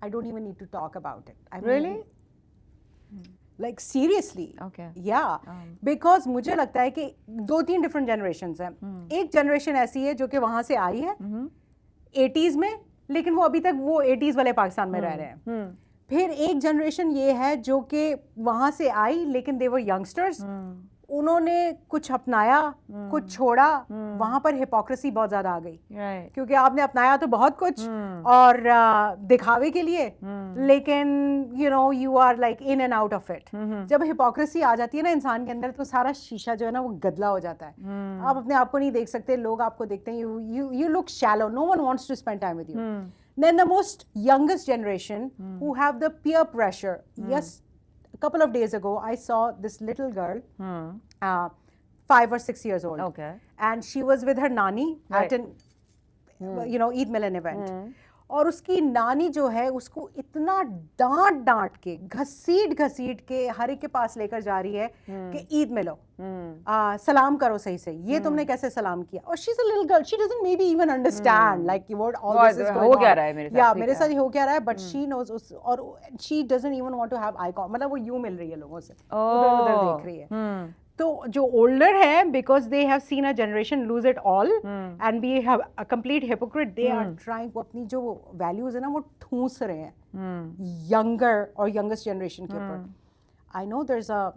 I don't even need to talk about it. I mean, Really? like seriously. Okay. Yeah, because मुझे लगता है कि 2-3 डिफरेंट जनरेशंस हैं। एक जनरेशन ऐसी है जो कि वहाँ से आई है 80s में, लेकिन वो अभी तक वो 80s वाले पाकिस्तान में रह रहे हैं। फिर एक जनरेशन ये है जो कि वहाँ से आई लेकिन दे वर यंगस्टर्स, उन्होंने कुछ अपनाया, कुछ छोड़ा, वहाँ पर हिपोक्रेसी बहुत ज़्यादा आ गई। Right. क्योंकि आपने अपनाया तो बहुत कुछ और दिखावे के लिए, लेकिन you know you are like in and out of it. जब हिपोक्रेसी आ जाती है ना इंसान के अंदर, तो सारा शीशा जो है ना वो गदला हो जाता है। आप अपने आप को नहीं देख सकते, लोग आपको देखते हैं, you look shallow, no one wants to spend time with you. Then the most youngest generation who have the peer pressure. Yes, a couple of days ago I saw this little girl, 5 or 6 years old. Okay. And she was with her nani at an Eid Milan event. और उसकी नानी जो है उसको इतना डांट के, घसीट के हर एक के पास लेकर जा रही है कि ईद मिलो, सलाम करो सही से, ये तुमने कैसे सलाम किया। और she is a little girl, she doesn't may be even understand like what all this is हो क्या रहा है मेरे साथ, या मेरे साथ हो क्या रहा है, बट शी नोज, और she doesn't even want to have eye contact, मतलब वो यूं मिल रही है लोगों से, उधर देख रही है। तो जो ओल्डर है, because they have seen a generation lose it all and be have a complete hypocrite, they are trying, वो अपनी जो वैल्यूज है ना वो ठूंस रहे हैं यंगर और यंगेस्ट जनरेशन के ऊपर। I know there is a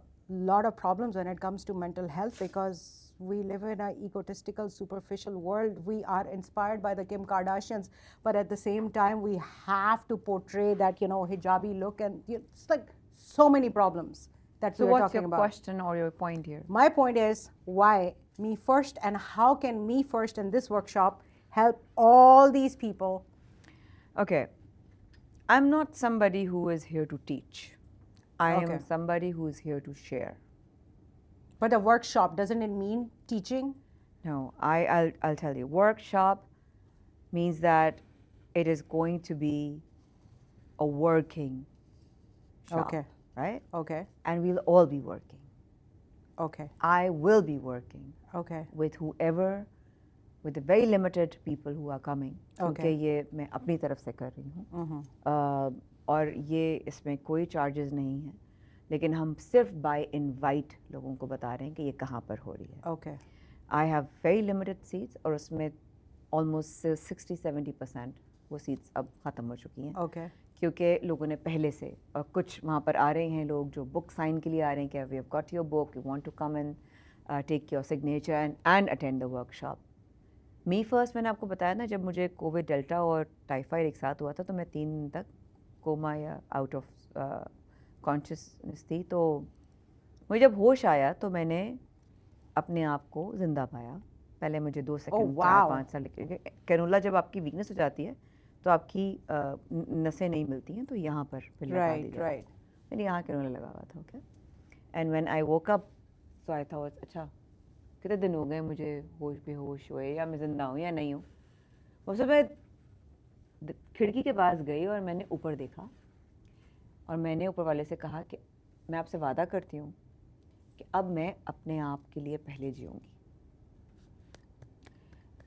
lot of problems when it comes to mental health because we live in an egotistical, superficial world. We are inspired by the Kim Kardashians, but at the same time we have to portray that, you know, hijabi look, and it's like so many problems that So we're what's talking your about. question or your point here? My point is, why Me First, and how can Me First in this workshop help all these people? Okay, I'm not somebody who is here to teach. I Okay. am somebody who is here to share. But a workshop, doesn't it mean teaching? No, I'll tell you. Workshop means that it is going to be a working shop, Okay. right? Okay. And we'll all be working. Okay. I will be working Okay. with whoever, with the very limited people who are coming, क्योंकि Okay. ये मैं अपनी तरफ से कर रही हूँ। Mm-hmm. और ये इसमें कोई चार्जेस नहीं है, लेकिन हम सिर्फ बाय इनवाइट लोगों को बता रहे हैं कि ये कहाँ पर हो रही है। Okay. I have very limited seats और उसमें ऑलमोस्ट 60-70% वो सीट्स अब ख़त्म हो चुकी हैं, Okay. क्योंकि लोगों ने पहले से, और कुछ वहाँ पर आ रहे हैं लोग जो बुक साइन के लिए आ रहे हैं कि we have got your book, you want to come and take your signature and attend the workshop. Me first मैंने आपको बताया ना, जब मुझे कोविड डेल्टा और टाइफाइड एक साथ हुआ था तो मैं 3 दिन तक कोमा या आउट ऑफ कॉन्शियसनेस थी। तो मुझे जब होश आया तो मैंने अपने आप को ज़िंदा पाया। पहले मुझे 2 सेकंड, wow. 4-5 साल कैनुला जब आपकी वीकनेस हो जाती है तो आपकी नसें नहीं मिलती हैं, तो यहाँ पर फिर लगा दी Right. जाती है। Right. मैंने यहाँ कैनुला लगा हुआ था। Okay, and when I woke up so I thought अच्छा कितने दिन हो गए मुझे होश बेहोश हुए, या मैं ज़िंदा हूँ या नहीं हूँ। उससे मैं खिड़की के पास गई और मैंने ऊपर देखा और मैंने ऊपर वाले से कहा कि मैं आपसे वादा करती हूँ कि अब मैं अपने आप के लिए पहले जीऊँगी।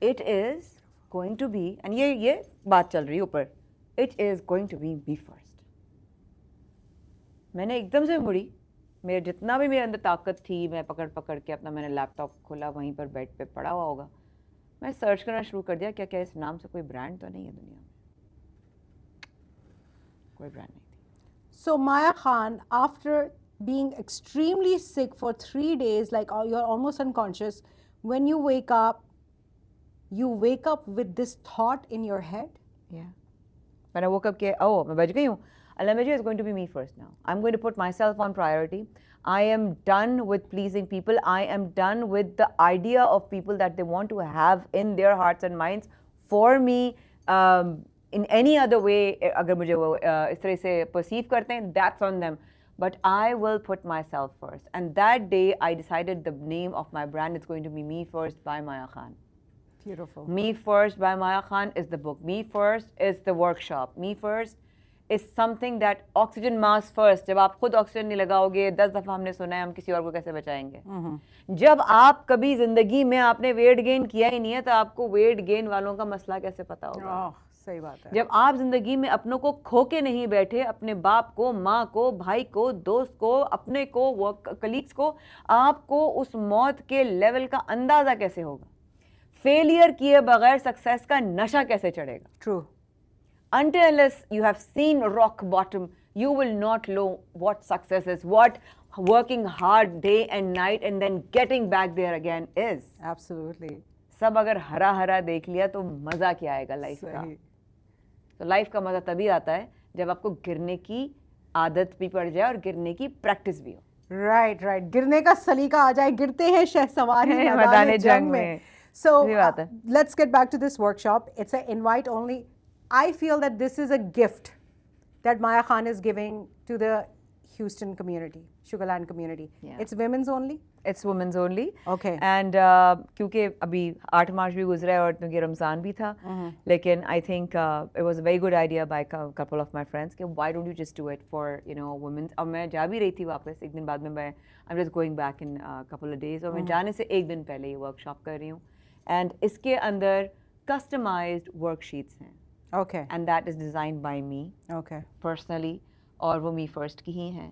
It is going to be, and ये बात चल रही है ऊपर, it is going to be me first. मैंने एकदम से मुड़ी, मेरे जितना भी मेरे अंदर ताकत थी, मैं पकड़ पकड़ के अपना मैंने लैपटॉप खोला, वहीं पर बेड पे पड़ा हुआ होगा, मैं सर्च करना शुरू कर दिया क्या क्या इस नाम से कोई ब्रांड तो नहीं है दुनिया में। कोई ब्रांड नहीं थी। So Maya Khan, after being extremely sick for 3 days, like you're almost unconscious, when you wake up with this thought in your head. Yeah. When I woke up, oh, मैं बच गई हूँ. Alamajit is going to be me first now. I'm going to put myself on priority. I am done with pleasing people. I am done with the idea of people that they want to have in their hearts and minds for me. In any other way, अगर मुझे वो इस तरह से perceive करते हैं, that's on them. But I will put myself first. And that day, I decided the name of my brand is going to be Me First by Maya Khan. Beautiful. Me First by Maya Khan is the book. Me First is the workshop. Me First is something that oxygen mask first. जब आप खुद oxygen नहीं लगाओगे, 10 दफ़ा हमने सुना है, हम किसी और को कैसे बचाएंगे। जब आप कभी जिंदगी में आपने वेट गेन किया ही नहीं है तो आपको वेट गेन वालों का मसला कैसे पता होगा। सही बात है। जब आप जिंदगी में अपनों को खो के नहीं बैठे, अपने बाप को, माँ को, भाई को, दोस्त को, अपने को, वर्क कलीग्स को, आपको उस मौत के लेवल का अंदाजा कैसे होगा? फेलियर किए बगैर सक्सेस का नशा कैसे चढ़ेगा? True. Until unless you have seen rock bottom, you will not know what success is, what working hard day and night and then getting back there again is. Absolutely. सब अगर हरा हरा देख लिया तो मजा क्या आएगा लाइफ का? तो लाइफ का मजा तभी आता है जब आपको गिरने की आदत भी पड़ जाए और गिरने की प्रैक्टिस भी हो। राइट राइट, गिरने का सलीका आ जाए, गिरते हैं शहसवार मैदान जंग में। So let's get back to this workshop. It's an invite only. I feel that this is a gift that Maya Khan is giving to the Houston community, Sugarland community. Yeah. It's women's only? It's women's only. Okay. And क्योंकि अभी 8 मार्च भी गुजरा है और क्योंकि रमज़ान भी था, लेकिन I think it was a very good idea by a couple of my friends कि why don't you just do it for women. अब मैं जा भी रही थी वापस, एक दिन बाद में मैं I'm just going back in a couple of days, और मैं जाने से एक दिन पहले ये वर्कशॉप कर रही हूँ। And इसके अंदर customized worksheets हैं। Okay. And that is designed by me. Okay. Personally. और वो मी फर्स्ट की ही हैं।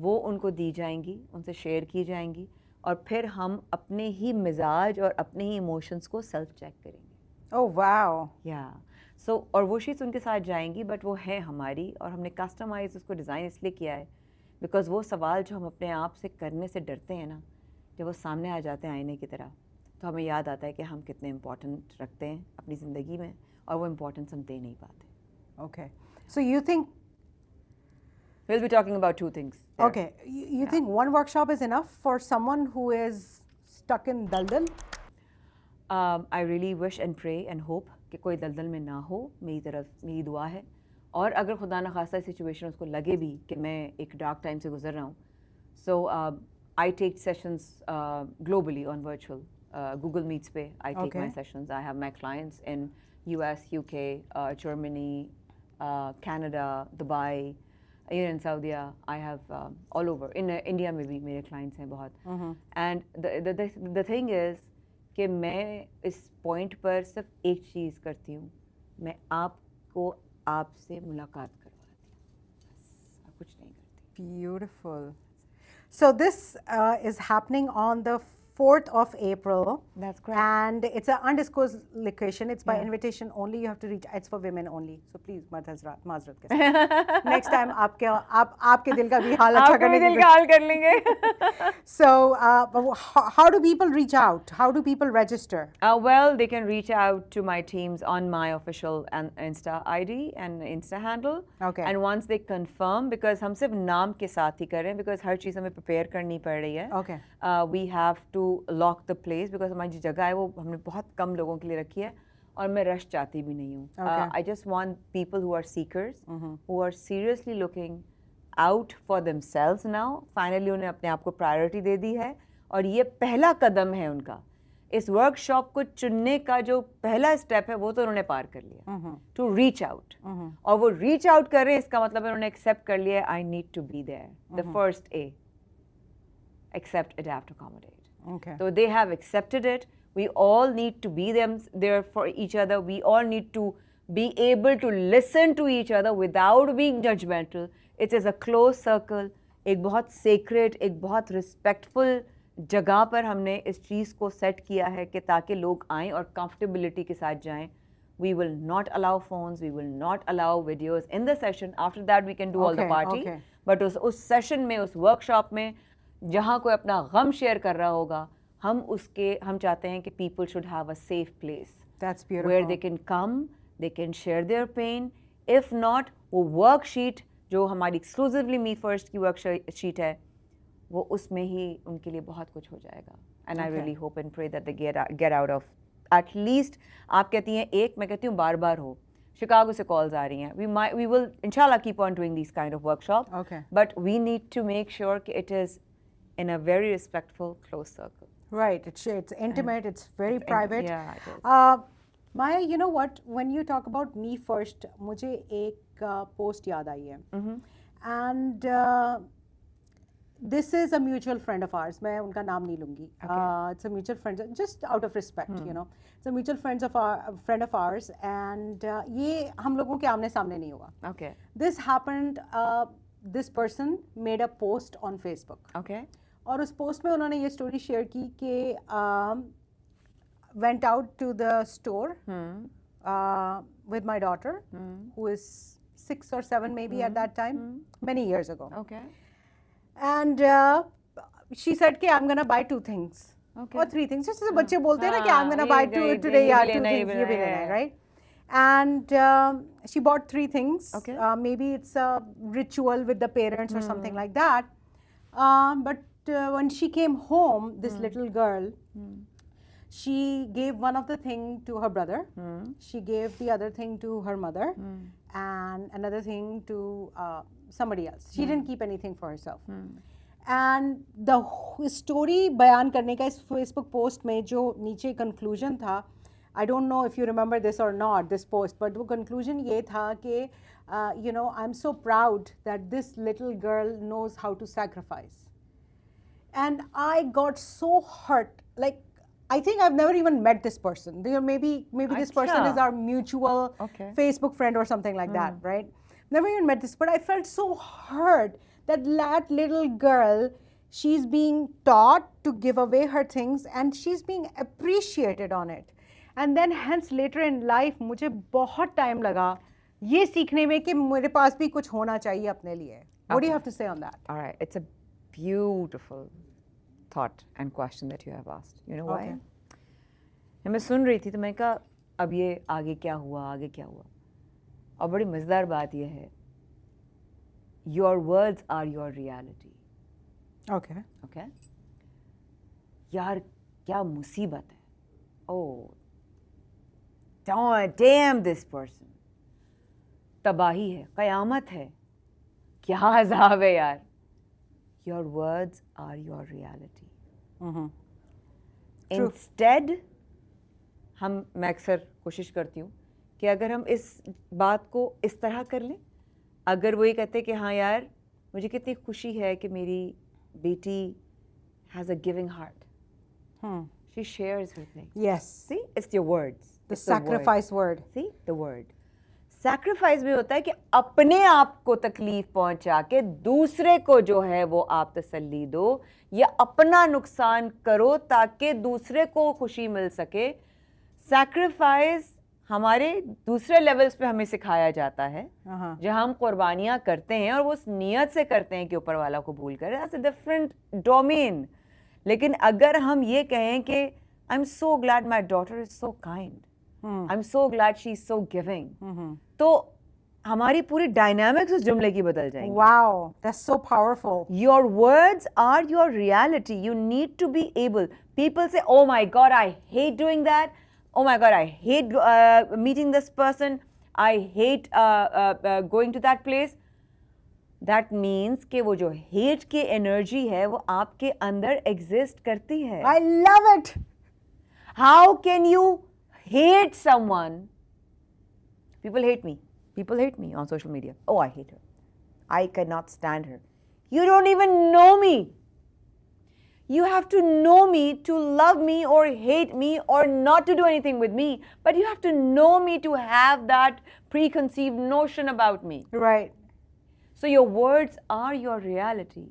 वो उनको दी जाएंगी, उनसे शेयर की जाएंगी, और फिर हम अपने ही मिजाज और अपने ही इमोशंस को सेल्फ चेक करेंगे। Oh wow. या सो और वो शीट्स उनके साथ जाएंगी, बट वो है हमारी, और हमने कस्टमाइज उसको डिज़ाइन इसलिए किया है बिकॉज वो सवाल जो हम अपने आप से करने से डरते हैं ना, जब वो सामने आ जाते हैं आईने की तरह, तो हमें याद आता है कि हम कितने इम्पोर्टेंट रखते हैं अपनी ज़िंदगी में, और वो इम्पोर्टेंस हम दे नहीं पाते। Okay, so you think we'll be talking about 2 things there. Okay, you think one workshop is enough for someone who is stuck in daldal? I really wish and pray and hope कि कोई दलदल में ना हो, मेरी तरफ मेरी दुआ है। और अगर खुदा न खास्ता सिचुएशन उसको लगे भी कि मैं एक डार्क टाइम से गुजर रहा हूँ, so I take sessions globally on virtual Google Meets पे I take my sessions. I have my clients in US, UK, Germany, Canada, Dubai, here in Saudi, I have all over. In India में भी मेरे clients हैं बहुत. And the thing is कि मैं इस point पर सिर्फ एक चीज़ करती हूँ, मैं आपको आपसे मुलाकात करवाती हूँ, बस और कुछ नहीं करती. Beautiful. So this is happening on the 4th of April. That's correct. And it's an undisclosed location. It's by Yeah. invitation only. You have to reach. It's for women only. So please, माजरत के साथ. Next time आपके दिल का भी हाल अच्छा आपको भी करने दिल की का हाल कर लेंगे. So how do people reach out? How do people register? Well, they can reach out to my teams on my official Insta ID and Insta handle. Okay. And once they confirm, because हम सिर्फ नाम के साथ ही कर रहे हैं, because हर चीज़ हमें prepare करनी पड़ रही है. Okay. We have to lock the place because हमारी जो जगह है वो हमने बहुत कम लोगों के लिए रखी है और मैं rush चाहती भी नहीं हूँ. Okay. I just want people who are seekers, who are seriously looking out for themselves now. Finally उन्हें अपने आप को priority दे दी है और ये पहला कदम है उनका. इस वर्कशॉप को चुनने का जो पहला स्टेप है वो तो उन्होंने पार कर लिया. To reach out. और वो रीच आउट कर रहे हैं इसका मतलब है उन्होंने एक्सेप्ट कर लिया I need to be there. The first A, accept, adapt, accommodate. Okay. So they have accepted it. We all need to be there for each other. We all need to be able to listen to each other without being judgmental. It is a closed circle. एक बहुत sacred, एक बहुत respectful जगह पर हमने इस चीज़ को set किया है कि ताकि लोग आएं और comfortability के साथ जाएं. We will not allow phones. We will not allow videos in the session. After that, we can do all the Okay, party. okay. But उस session में, उस workshop में जहाँ कोई अपना गम शेयर कर रहा होगा, हम चाहते हैं कि people should have a safe place. That's beautiful. Where they can come, they can share their pain. If not, वो worksheet जो हमारी exclusively Me First की worksheet है, वो उसमें ही उनके लिए बहुत कुछ हो जाएगा. And I really hope and pray that they get out of at least. आप कहती हैं एक, मैं कहती हूँ बार हो. शिकागो से कॉल्स आ रही हैं. We will inshallah keep on doing these kind of workshops. Okay. But we need to make sure that it is in a very respectful, close circle. Right. It's intimate. It's very private. Yeah, it is. Maya, you know what? When you talk about Me First, मुझे एक post याद आई है. And this is a mutual friend of ours. मैं उनका नाम नहीं लूँगी. It's a mutual friend, just out of respect, you know. It's a mutual friend of ours, and ये हम लोगों के आमने सामने नहीं हुआ. Okay. This happened. This person made a post on Facebook. Okay. और उस पोस्ट में उन्होंने ये स्टोरी शेयर की कि went out to the store with my daughter, who is 6 or 7 maybe at that time, many years ago. Okay. And she said कि I'm gonna buy 2 things. Okay. Or 3 things. Just जैसे बच्चे बोलते हैं ना कि I'm gonna buy ये today, yeah, 2 लेना, things, ये ये भी लेना, लेना है, yeah. right? And she bought 3 things. Okay. Maybe it's a ritual with the parents or something like that. But when she came home, this little girl, she gave one of the thing to her brother. She gave the other thing to her mother, and another thing to somebody else. She didn't keep anything for herself. And the story बयान करने का इस Facebook post में जो नीचे conclusion था, I don't know if you remember this or not, this post, but वो conclusion ये था कि you know, I'm so proud that this little girl knows how to sacrifice. And I got so hurt. Like, I think I've never even met this person. Maybe this person is our mutual Facebook friend or something like that, right? Never even met this, but I felt so hurt that little girl, she's being taught to give away her things and she's being appreciated on it. And then hence later in life, मुझे बहुत time लगा ये सीखने में कि मेरे पास भी कुछ होना चाहिए अपने लिए. What do you have to say on that? All right. It's a beautiful thought and question that you have asked. You know why? Okay. मैं सुन रही थी तो मैं कहा अब ये आगे क्या हुआ और बड़ी मज़ेदार बात ये है, your words are your reality. Okay. Okay? यार क्या मुसीबत है. Oh, damn this person. तबाही है, क़यामत है, क्या अज़ाब है यार. Your words are your reality. Instead, मैं अक्सर कोशिश करती हूँ कि अगर हम इस बात को इस तरह कर लें, अगर वो ये कहते कि हाँ यार मुझे कितनी खुशी है कि मेरी बेटी has a giving heart. She shares her things. Yes. See, it's your words. The It's the sacrifice word. See, the word. Sacrifice में होता है कि अपने आप को तकलीफ पहुंचा के दूसरे को जो है वो आप तसल्ली दो या अपना नुकसान करो ताकि दूसरे को खुशी मिल सके. Sacrifice हमारे दूसरे लेवल्स पे हमें सिखाया जाता है जहां हम कुर्बानियां करते हैं और वो उस नियत से करते हैं कि ऊपर वाला को भूल कर. That's a different domain. लेकिन अगर हम ये कहें कि I'm so glad my daughter is so kind. I'm so glad she's so giving. तो हमारी पूरी डायनामिक्स उस जुमले की बदल जाएंगी. Wow, that's so powerful. Your words are your reality. You need to be able. People say, oh my God, I hate doing that. Oh my God, I hate meeting this person. I hate going to that place. That means कि वो जो hate की energy है वो आपके अंदर exist करती है. I love it. How can you hate someone? People hate me. People hate me on social media. Oh, I hate her. I cannot stand her. You don't even know me. You have to know me to love me or hate me or not to do anything with me. But you have to know me to have that preconceived notion about me. Right. So your words are your reality.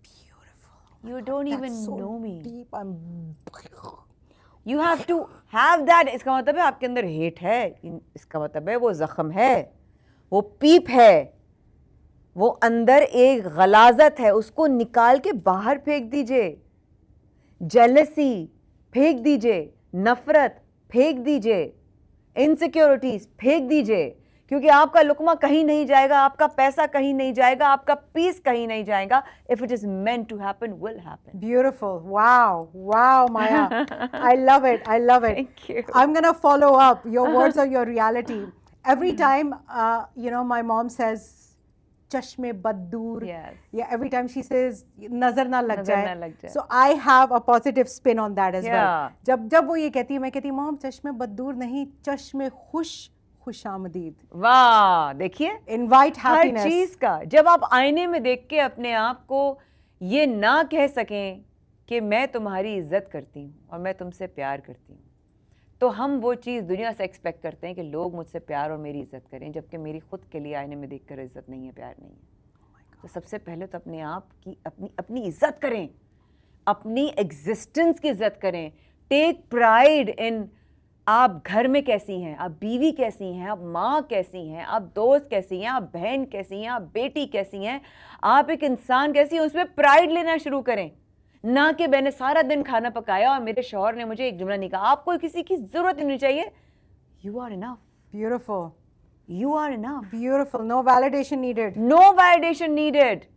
Beautiful. You don't That's even so know me. Deep. I'm. You have to have that. इसका मतलब है आपके अंदर hate है. इसका मतलब है वो जख्म है, वो पीप है, वो अंदर एक गलाजत है. उसको निकाल के बाहर फेंक दीजिए. जेलसी फेंक दीजिए, नफरत फेंक दीजिए, इनसिक्योरिटीज फेंक दीजिए. क्योंकि आपका लुकमा कहीं नहीं जाएगा, आपका पैसा कहीं नहीं जाएगा, आपका पीस कहीं नहीं जाएगा. If it is meant to happen, will happen. Beautiful. Wow. Wow, Maya. I love it. I love it. Thank you. I'm going to follow up. Your words are your reality. Every time, my mom says, chashme baddur. Yes. Yeah, every time she says, nazar na lag नजर jaye. ना लग जाए. So I have a positive spin on that as well. Yeah. जब वो ये कहती है, मैं कहती हूँ, मॉम चश्मे बद्दूर नहीं, चश्मे खुशामदीद. वाह, देखिए Invite हर happiness. चीज का. जब आप आईने में देख के अपने आप को ये ना कह सकें कि मैं तुम्हारी इज्जत करती हूँ और मैं तुमसे प्यार करती हूँ, तो हम वो चीज़ दुनिया से एक्सपेक्ट करते हैं कि लोग मुझसे प्यार और मेरी इज्जत करें, जबकि मेरी खुद के लिए आईने में देखकर इज्जत नहीं है, प्यार नहीं है. तो सबसे पहले तो अपने आप की अपनी इज्जत करें, अपनी एग्जिस्टेंस की इज्जत करें. टेक प्राइड इन आप घर में कैसी हैं, आप बीवी कैसी हैं, आप माँ कैसी हैं, आप दोस्त कैसी हैं, आप बहन कैसी हैं, आप बेटी कैसी हैं, आप एक इंसान कैसी हैं, उसमें प्राइड लेना शुरू करें. ना कि मैंने सारा दिन खाना पकाया और मेरे शौहर ने मुझे एक जुमला नहीं कहा. आपको किसी की जरूरत नहीं चाहिए. You are enough. Beautiful. You are enough. Beautiful. No validation needed. No validation needed.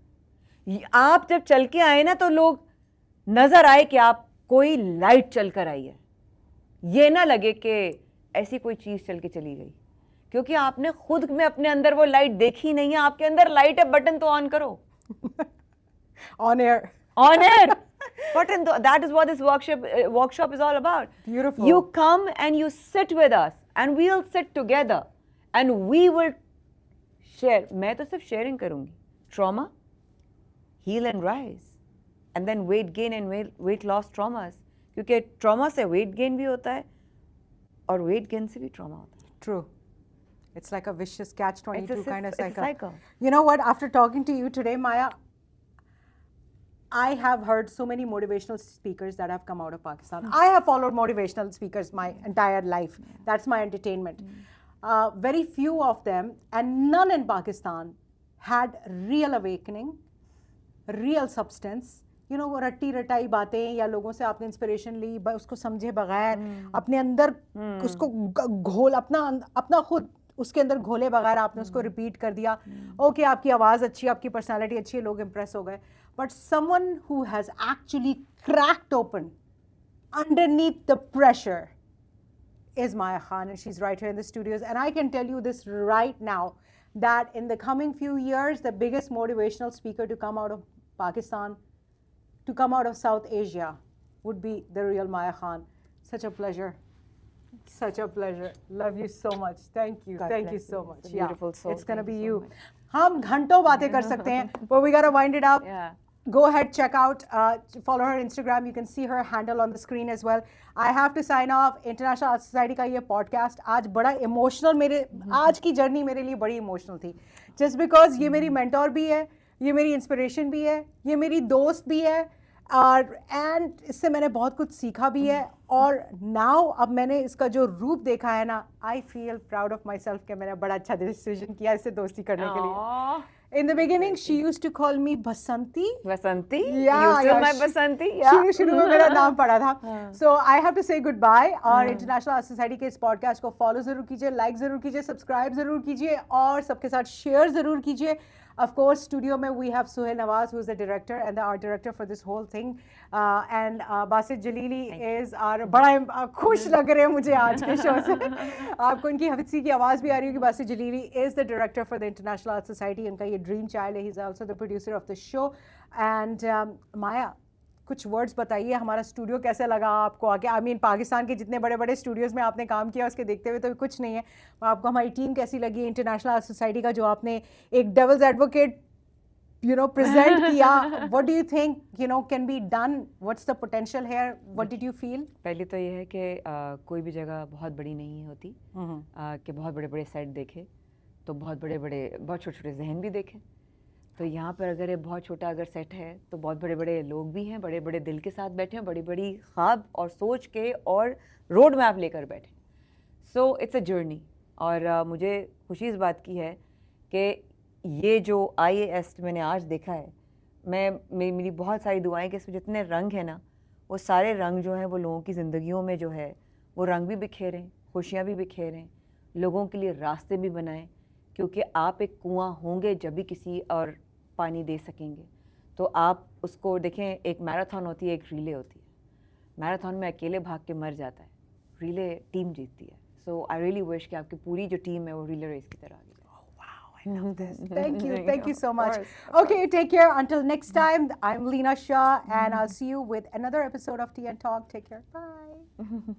आप जब चल के आए ना तो लोग नजर आए कि आप कोई लाइट चल कर आई है. ये ना लगे कि ऐसी कोई चीज चल के चली गई, क्योंकि आपने खुद में अपने अंदर वो लाइट देखी नहीं है. आपके अंदर लाइट है, बटन तो ऑन करो. On air. On air. Button. That is what this workshop is all about. Beautiful. You come and you sit with us and we'll sit together and we will share. मैं तो सिर्फ sharing करूँगी. Trauma, heal and rise, and then weight gain and weight loss traumas. क्योंकि trauma से weight gain भी होता है और weight gain से भी trauma होता है. True. It's like a vicious catch-22 kind of it's a cycle. You know what? After talking to you today, Maya, I have heard so many motivational speakers that have come out of Pakistan. I have followed motivational speakers my entire life. That's my entertainment. Very few of them, and none in Pakistan, had real awakening, real substance. You know, वो रट्टी रटाई बातें या लोगों से आपने inspiration ली, उसको समझे बगैर, अपने अंदर उसको घोल अपना खुद उसके अंदर घोले बगैर आपने उसको रिपीट कर दिया. ओके, आपकी आवाज़ अच्छी, आपकी पर्सनालिटी अच्छी है, लोग इम्प्रेस हो गए. But someone who has actually cracked open underneath the pressure is Maya Khan, and she's right here in the studios. And I can tell you this right now, that in the coming few years, the biggest motivational speaker to come out of Pakistan, to come out of South Asia, would be the real Maya Khan. Such a pleasure. Such a pleasure. Love you so much. Thank you. God Thank you bless so you. much. It's a beautiful soul. It's going to Thank be you so you. much. हम घंटों बातें कर सकते हैं, but we gotta wind it up. Yeah. Go ahead, check out, follow her Instagram. You can see her handle on the screen as well. I have to sign off. International Art Society का ये podcast आज बड़ा emotional आज की journey मेरे लिए बड़ी emotional थी. Just because ये मेरी mentor भी है, ये मेरी inspiration भी है, ये मेरी दोस्त भी है, और एंड इससे मैंने बहुत कुछ सीखा भी है, और नाउ अब मैंने इसका जो रूप देखा है ना, I feel proud of my self कि मैंने बड़ा अच्छा डिसीजन किया इससे दोस्ती करने के लिए. In the beginning, she used to call me Basanti. Basanti? Yeah, You still yeah, my Basanti? Yeah. शुरू में मेरा नाम पड़ा था. So I have to say goodbye. और इंटरनेशनल आर्ट सोसाइटी के इस पॉडकास्ट को फॉलो जरूर कीजिए, लाइक जरूर कीजिए, सब्सक्राइब जरूर कीजिए, और सबके साथ शेयर जरूर कीजिए. Of course, studio में we have Suhail Nawaz, who is the director and the art director for this whole thing. And Basit Jalili is our बड़ा खुश लग रहे हैं मुझे आज के शो से. आपको इनकी हफ्सी की आवाज़ भी आ रही होगी. Basit Jalili is the director for the International Art Society. उनका ये ड्रीम चाइल्ड है. He is also the producer of the show. And Maya, कुछ वर्ड्स बताइए, हमारा स्टूडियो कैसे लगा आपको आके? आई मीन पाकिस्तान के जितने बड़े बड़े स्टूडियोज़ में आपने काम किया उसके देखते हुए तो कुछ नहीं है. आपको हमारी टीम कैसी लगी, इंटरनेशनल आर्ट सोसाइटी का जो आपने एक डेविल्स एडवोकेट प्रेजेंट किया? What do you think can be done? What's the potential here? What did you feel? पहले तो ये है कि कोई भी जगह बहुत बड़ी नहीं होती, कि बहुत बड़े बड़े सेट देखे तो बहुत छोटे छोटे जहन भी देखें. तो यहाँ पर अगर ये बहुत छोटा अगर सेट है तो बहुत बड़े बड़े लोग भी हैं, बड़े बड़े दिल के साथ बैठे हैं, बड़ी बड़ी ख्वाब और सोच के और रोड मैप लेकर बैठे. So it's a journey. और मुझे खुशी इस बात की है कि ये जो IAS मैंने आज देखा है, मेरी बहुत सारी दुआएं कि इसमें जितने रंग हैं ना, वो सारे रंग जो हैं वो लोगों की ज़िंदगियों में जो है वो रंग भी बिखेरें, खुशियाँ भी बिखेरें, लोगों के लिए रास्ते भी बनाएं. क्योंकि आप एक कुआं होंगे जब भी किसी और पानी दे सकेंगे. तो आप उसको देखें, एक मैराथन होती है, एक रिले होती है. मैराथन में अकेले भाग के मर जाता है, रिले टीम जीतती है. सो आई रियली विश कि आपकी पूरी जो टीम है वो रिले रेस की तरह आगे. I love this. Thank you so much. Okay, take care. Until next time, I'm Leena Shah, and I'll see you with another episode of Tea and Talk. Take care. Bye.